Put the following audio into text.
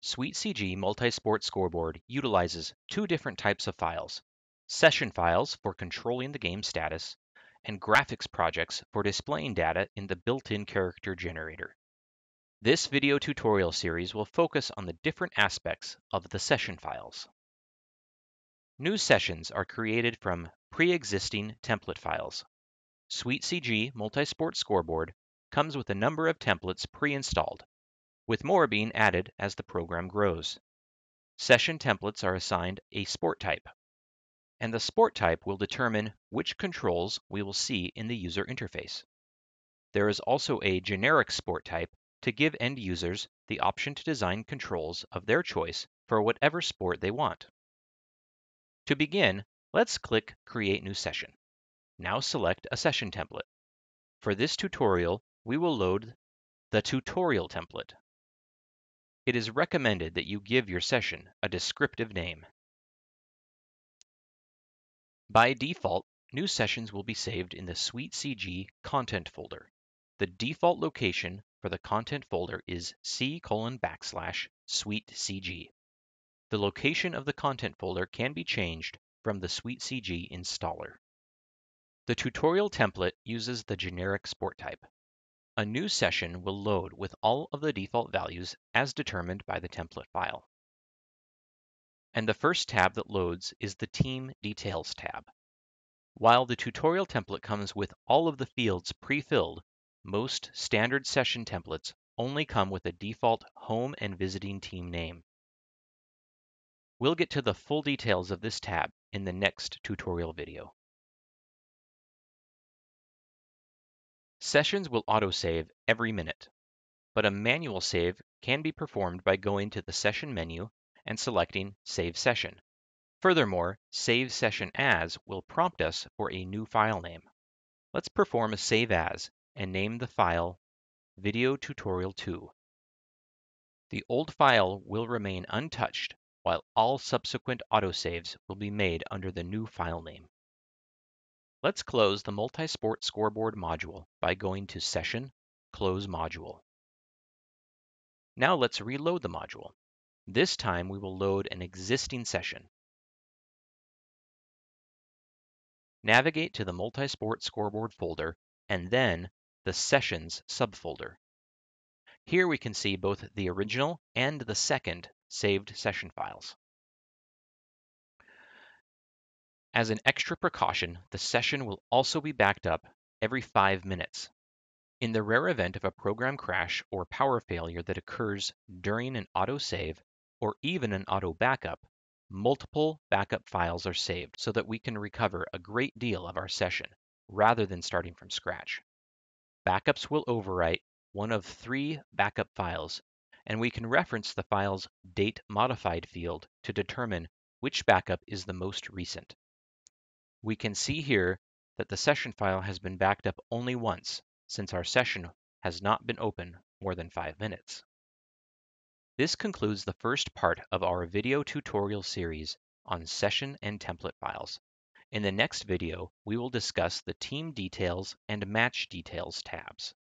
SuiteCG MultiSport Scoreboard utilizes two different types of files: session files for controlling the game status, and graphics projects for displaying data in the built-in character generator. This video tutorial series will focus on the different aspects of the session files. New sessions are created from pre-existing template files. SuiteCG MultiSport Scoreboard comes with a number of templates pre-installed, with more being added as the program grows. Session templates are assigned a sport type, and the sport type will determine which controls we will see in the user interface. There is also a generic sport type to give end users the option to design controls of their choice for whatever sport they want. To begin, let's click Create New Session. Now select a session template. For this tutorial, we will load the tutorial template. It is recommended that you give your session a descriptive name. By default, new sessions will be saved in the SuiteCG content folder. The default location for the content folder is C:\\SuiteCG. The location of the content folder can be changed from the SuiteCG installer. The tutorial template uses the generic sport type. A new session will load with all of the default values as determined by the template file. And the first tab that loads is the Team Details tab. While the tutorial template comes with all of the fields pre-filled, most standard session templates only come with a default home and visiting team name. We'll get to the full details of this tab in the next tutorial video. Sessions will autosave every minute, but a manual save can be performed by going to the Session menu and selecting Save Session. Furthermore, Save Session As will prompt us for a new file name. Let's perform a Save As and name the file Video Tutorial 2. The old file will remain untouched, while all subsequent autosaves will be made under the new file name. Let's close the MultiSport Scoreboard module by going to Session, Close Module. Now let's reload the module. This time we will load an existing session. Navigate to the MultiSport Scoreboard folder and then the Sessions subfolder. Here we can see both the original and the second saved session files. As an extra precaution, the session will also be backed up every 5 minutes. In the rare event of a program crash or power failure that occurs during an autosave or even an auto backup, multiple backup files are saved so that we can recover a great deal of our session rather than starting from scratch. Backups will overwrite one of 3 backup files, and we can reference the file's Date Modified field to determine which backup is the most recent. We can see here that the session file has been backed up only once, since our session has not been open more than 5 minutes. This concludes the first part of our video tutorial series on session and template files. In the next video, we will discuss the Team Details and Match Details tabs.